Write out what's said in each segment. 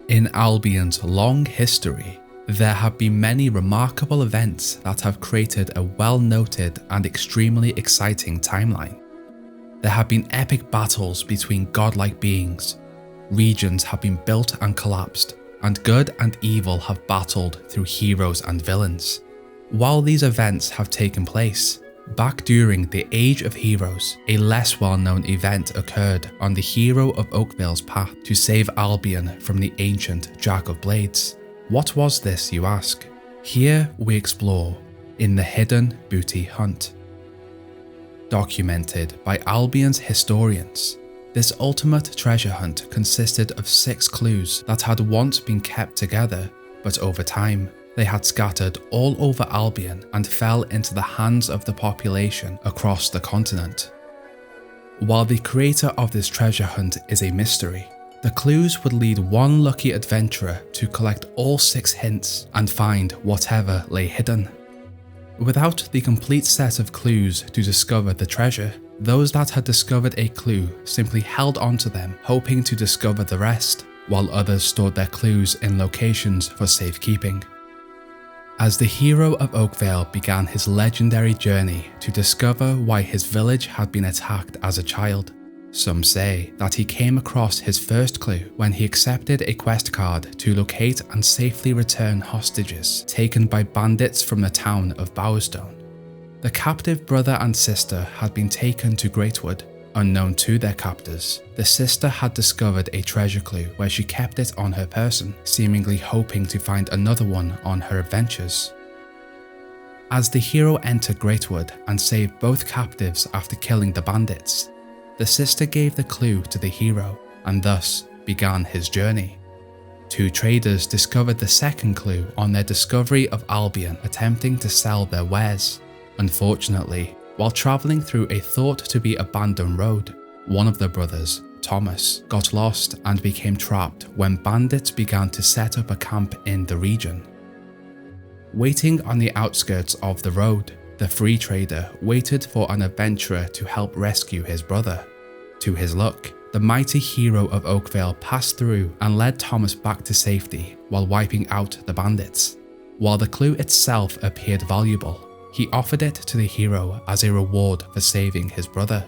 In Albion's long history, there have been many remarkable events that have created a well-noted and extremely exciting timeline. There have been epic battles between godlike beings, regions have been built and collapsed, and good and evil have battled through heroes and villains. While these events have taken place, back during the Age of Heroes, a less well-known event occurred on the hero of Oakvale's path to save Albion from the ancient Jack of Blades. What was this, you ask? Here we explore in the Hidden Booty Hunt. Documented by Albion's historians, this ultimate treasure hunt consisted of 6 clues that had once been kept together, but over time, they had scattered all over Albion and fell into the hands of the population across the continent. While the creator of this treasure hunt is a mystery, the clues would lead one lucky adventurer to collect all 6 hints and find whatever lay hidden. Without the complete set of clues to discover the treasure, those that had discovered a clue simply held onto them, hoping to discover the rest, while others stored their clues in locations for safekeeping. As the hero of Oakvale began his legendary journey to discover why his village had been attacked as a child, some say that he came across his first clue when he accepted a quest card to locate and safely return hostages taken by bandits from the town of Bowerstone. The captive brother and sister had been taken to Greatwood. Unknown to their captors, the sister had discovered a treasure clue where she kept it on her person, seemingly hoping to find another one on her adventures. As the hero entered Greatwood and saved both captives after killing the bandits, the sister gave the clue to the hero and thus began his journey. 2 traders discovered the second clue on their discovery of Albion attempting to sell their wares. Unfortunately, while travelling through a thought-to-be abandoned road, one of the brothers, Thomas, got lost and became trapped when bandits began to set up a camp in the region. Waiting on the outskirts of the road, the free trader waited for an adventurer to help rescue his brother. To his luck, the mighty hero of Oakvale passed through and led Thomas back to safety while wiping out the bandits. While the clue itself appeared valuable, he offered it to the hero as a reward for saving his brother.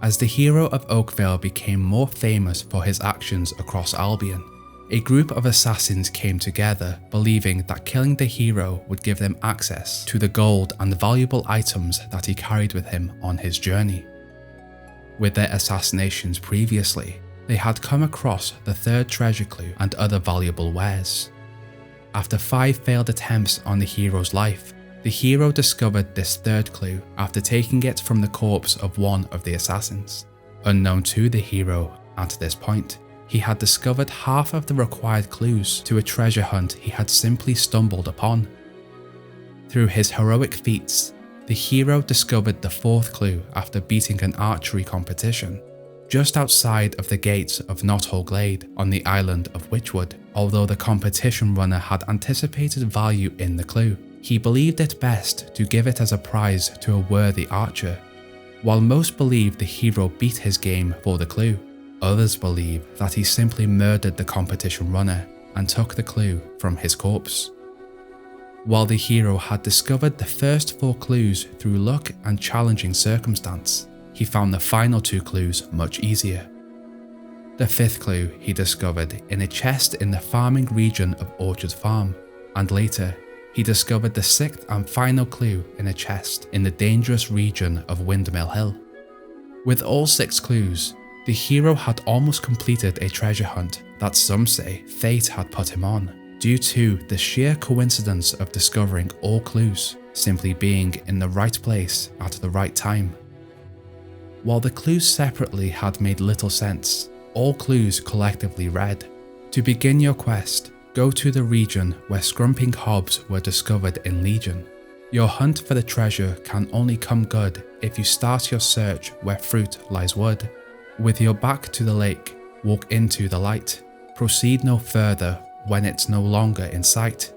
As the hero of Oakvale became more famous for his actions across Albion, a group of assassins came together believing that killing the hero would give them access to the gold and valuable items that he carried with him on his journey. With their assassinations previously, they had come across the 3rd treasure clue and other valuable wares. After 5 failed attempts on the hero's life, the hero discovered this 3rd clue after taking it from the corpse of one of the assassins. Unknown to the hero at this point, he had discovered half of the required clues to a treasure hunt he had simply stumbled upon. Through his heroic feats, the hero discovered the 4th clue after beating an archery competition, just outside of the gates of Knothole Glade on the island of Witchwood. Although the competition runner had anticipated value in the clue, he believed it best to give it as a prize to a worthy archer. While most believe the hero beat his game for the clue, others believe that he simply murdered the competition runner and took the clue from his corpse. While the hero had discovered the first 4 clues through luck and challenging circumstance, he found the final 2 clues much easier. The 5th clue he discovered in a chest in the farming region of Orchard Farm, and later he discovered the 6th and final clue in a chest in the dangerous region of Windmill Hill. With all 6 clues, the hero had almost completed a treasure hunt that some say fate had put him on, due to the sheer coincidence of discovering all clues, simply being in the right place at the right time. While the clues separately had made little sense, all clues collectively read: to begin your quest, go to the region where scrumping hobs were discovered in legion. Your hunt for the treasure can only come good if you start your search where fruit lies wood. With your back to the lake, walk into the light. Proceed no further when it's no longer in sight.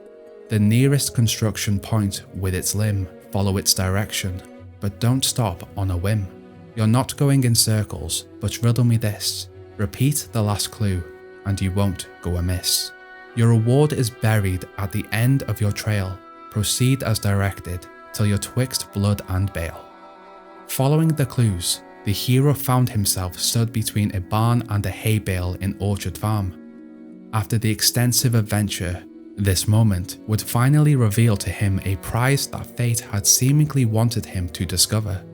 The nearest construction point with its limb, follow its direction, but don't stop on a whim. You're not going in circles, but riddle me this. Repeat the last clue. and you won't go amiss. Your reward is buried at the end of your trail. Proceed as directed till you're twixt blood and bale. Following the clues, the hero found himself stood between a barn and a hay bale in Orchard Farm. After the extensive adventure, this moment would finally reveal to him a prize that fate had seemingly wanted him to discover.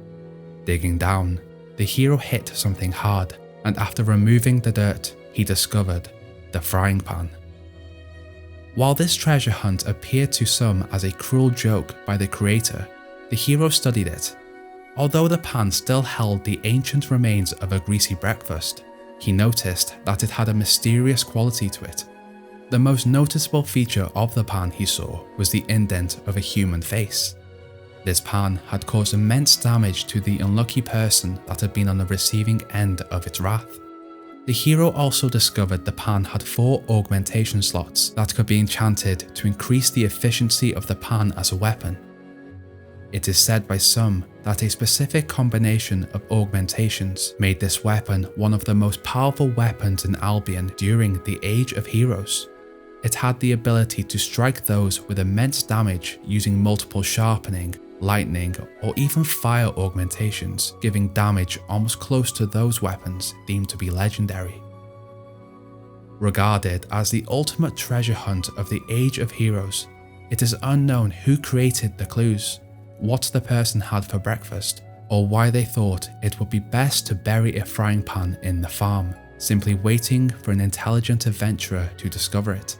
Digging down, the hero hit something hard, and after removing the dirt, he discovered the frying pan. While this treasure hunt appeared to some as a cruel joke by the creator, the hero studied it. Although the pan still held the ancient remains of a greasy breakfast, he noticed that it had a mysterious quality to it. The most noticeable feature of the pan he saw was the indent of a human face. This pan had caused immense damage to the unlucky person that had been on the receiving end of its wrath. The hero also discovered the pan had 4 augmentation slots that could be enchanted to increase the efficiency of the pan as a weapon. It is said by some that a specific combination of augmentations made this weapon one of the most powerful weapons in Albion during the Age of Heroes. It had the ability to strike those with immense damage using multiple sharpening, lightning, or even fire augmentations, giving damage almost close to those weapons deemed to be legendary. Regarded as the ultimate treasure hunt of the Age of Heroes, it is unknown who created the clues, what the person had for breakfast, or why they thought it would be best to bury a frying pan in the farm, simply waiting for an intelligent adventurer to discover it.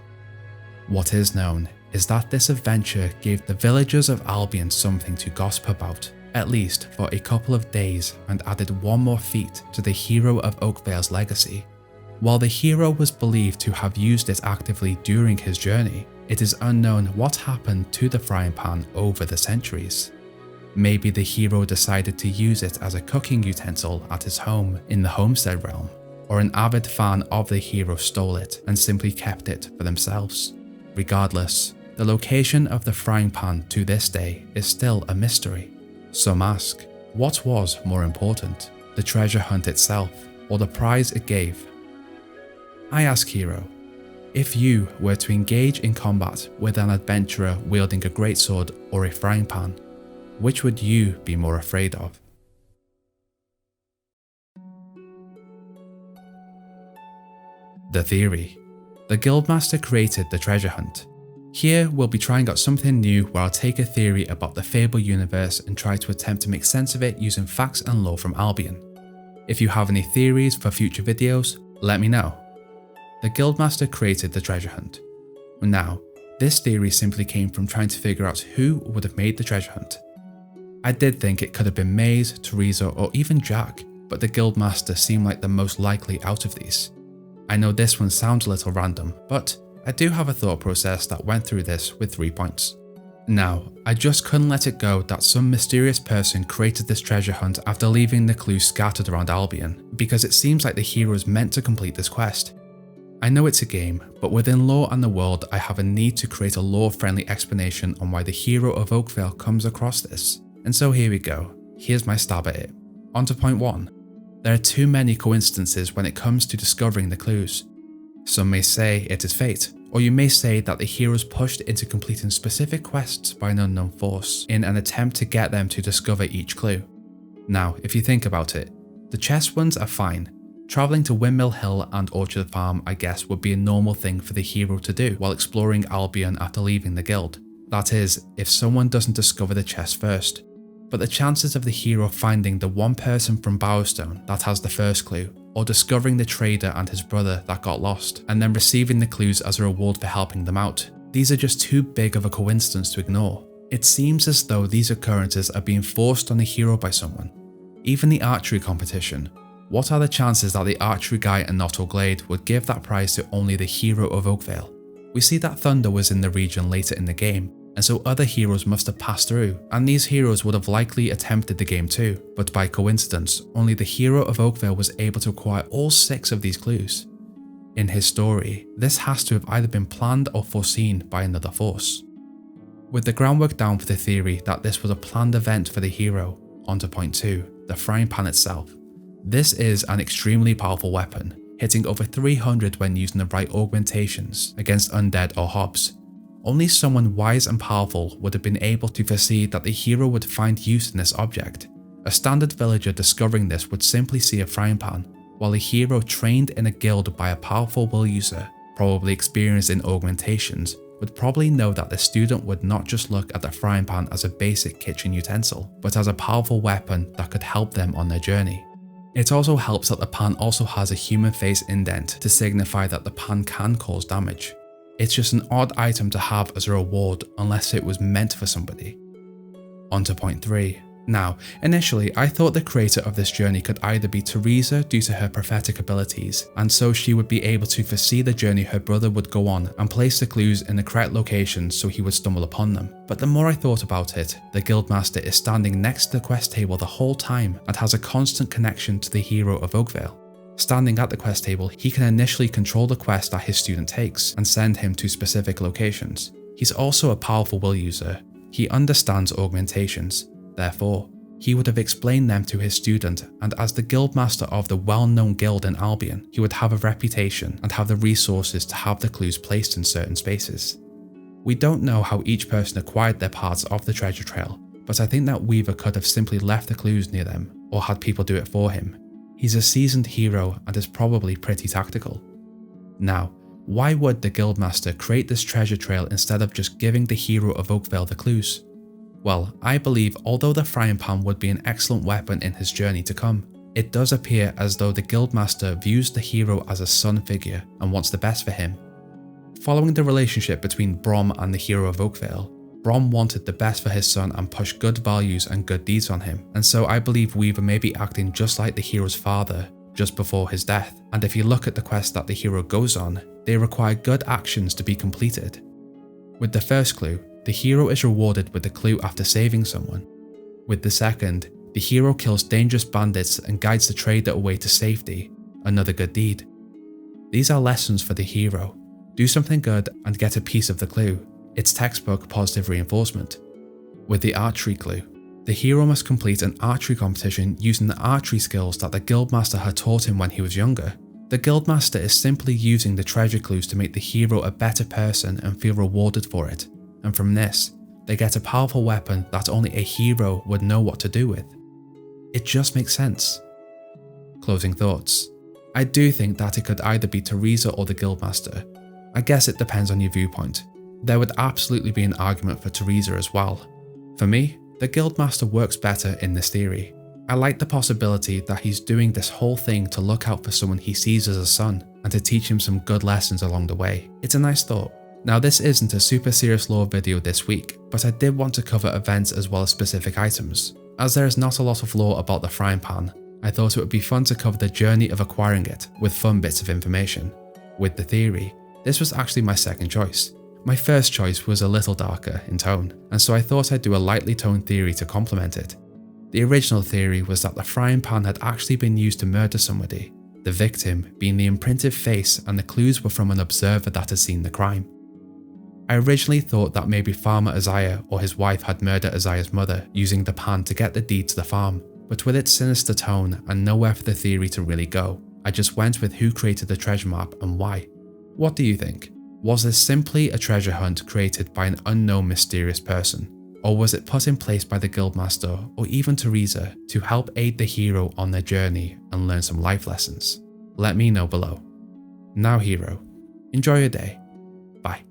What is known is that this adventure gave the villagers of Albion something to gossip about, at least for a couple of days, and added one more feat to the hero of Oakvale's legacy. While the hero was believed to have used it actively during his journey, it is unknown what happened to the frying pan over the centuries. Maybe the hero decided to use it as a cooking utensil at his home in the Homestead realm, or an avid fan of the hero stole it and simply kept it for themselves. Regardless, the location of the frying pan to this day is still a mystery. Some ask, what was more important, the treasure hunt itself or the prize it gave? I ask hero, if you were to engage in combat with an adventurer wielding a greatsword or a frying pan, which would you be more afraid of? The theory. The Guildmaster created the treasure hunt. Here we'll be trying out something new where I'll take a theory about the Fable universe and try to attempt to make sense of it using facts and lore from Albion. If you have any theories for future videos, let me know. The Guildmaster created the treasure hunt. Now, this theory simply came from trying to figure out who would have made the treasure hunt. I did think it could have been Maze, Teresa, or even Jack, but the Guildmaster seemed like the most likely out of these. I know this one sounds a little random, but I do have a thought process that went through this with 3 points. Now, I just couldn't let it go that some mysterious person created this treasure hunt after leaving the clues scattered around Albion, because it seems like the hero is meant to complete this quest. I know it's a game, but within lore and the world I have a need to create a lore-friendly explanation on why the hero of Oakvale comes across this. And so here we go, here's my stab at it. On to point 1. There are too many coincidences when it comes to discovering the clues. Some may say it is fate, or you may say that the hero is pushed into completing specific quests by an unknown force in an attempt to get them to discover each clue. Now, if you think about it, the chest ones are fine. Travelling to Windmill Hill and Orchard Farm I guess would be a normal thing for the hero to do while exploring Albion after leaving the guild. That is, if someone doesn't discover the chest first. But the chances of the hero finding the one person from Bowerstone that has the first clue, or discovering the trader and his brother that got lost, and then receiving the clues as a reward for helping them out, these are just too big of a coincidence to ignore. It seems as though these occurrences are being forced on the hero by someone. Even the archery competition. What are the chances that the archery guy in Knottle Glade would give that prize to only the hero of Oakvale? We see that Thunder was in the region later in the game, and so other heroes must have passed through, and these heroes would have likely attempted the game too, but by coincidence, only the hero of Oakvale was able to acquire all 6 of these clues. In his story, this has to have either been planned or foreseen by another force. With the groundwork down for the theory that this was a planned event for the hero, onto point 2, the frying pan itself. This is an extremely powerful weapon, hitting over 300 when using the right augmentations against undead or hobs. Only someone wise and powerful would have been able to foresee that the hero would find use in this object. A standard villager discovering this would simply see a frying pan, while a hero trained in a guild by a powerful will user, probably experienced in augmentations, would probably know that the student would not just look at the frying pan as a basic kitchen utensil, but as a powerful weapon that could help them on their journey. It also helps that the pan also has a human face indent to signify that the pan can cause damage. It's just an odd item to have as a reward unless it was meant for somebody. On to point 3. Now, initially I thought the creator of this journey could either be Teresa due to her prophetic abilities, and so she would be able to foresee the journey her brother would go on and place the clues in the correct locations so he would stumble upon them. But the more I thought about it, the Guildmaster is standing next to the quest table the whole time and has a constant connection to the hero of Oakvale. Standing at the quest table, he can initially control the quest that his student takes and send him to specific locations. He's also a powerful will user. He understands augmentations. Therefore, he would have explained them to his student, and as the Guildmaster of the well-known guild in Albion, he would have a reputation and have the resources to have the clues placed in certain spaces. We don't know how each person acquired their parts of the treasure trail, but I think that Weaver could have simply left the clues near them, or had people do it for him. He's a seasoned hero and is probably pretty tactical. Now, why would the Guildmaster create this treasure trail instead of just giving the hero of Oakvale the clues? Well, I believe although the frying pan would be an excellent weapon in his journey to come, it does appear as though the Guildmaster views the hero as a son figure and wants the best for him. Following the relationship between Brom and the hero of Oakvale, Brom wanted the best for his son and pushed good values and good deeds on him, and so I believe Weaver may be acting just like the hero's father just before his death, and if you look at the quest that the hero goes on, they require good actions to be completed. With the first clue, the hero is rewarded with the clue after saving someone. With the second, the hero kills dangerous bandits and guides the trader away to safety, another good deed. These are lessons for the hero. Do something good and get a piece of the clue. It's textbook positive reinforcement. With the archery clue, the hero must complete an archery competition using the archery skills that the Guildmaster had taught him when he was younger. The Guildmaster is simply using the treasure clues to make the hero a better person and feel rewarded for it, and from this, they get a powerful weapon that only a hero would know what to do with. It just makes sense. Closing thoughts. I do think that it could either be Teresa or the Guildmaster. I guess it depends on your viewpoint. There would absolutely be an argument for Teresa as well. For me, the Guildmaster works better in this theory. I like the possibility that he's doing this whole thing to look out for someone he sees as a son and to teach him some good lessons along the way. It's a nice thought. Now, this isn't a super serious lore video this week, but I did want to cover events as well as specific items. As there is not a lot of lore about the frying pan, I thought it would be fun to cover the journey of acquiring it with fun bits of information. With the theory, this was actually my second choice. My first choice was a little darker in tone, and so I thought I'd do a lightly toned theory to complement it. The original theory was that the frying pan had actually been used to murder somebody, the victim being the imprinted face, and the clues were from an observer that had seen the crime. I originally thought that maybe Farmer Isaiah or his wife had murdered Isaiah's mother using the pan to get the deed to the farm, but with its sinister tone and nowhere for the theory to really go, I just went with who created the treasure map and why. What do you think? Was this simply a treasure hunt created by an unknown mysterious person? Or was it put in place by the Guildmaster or even Teresa to help aid the hero on their journey and learn some life lessons? Let me know below. Now hero, enjoy your day. Bye.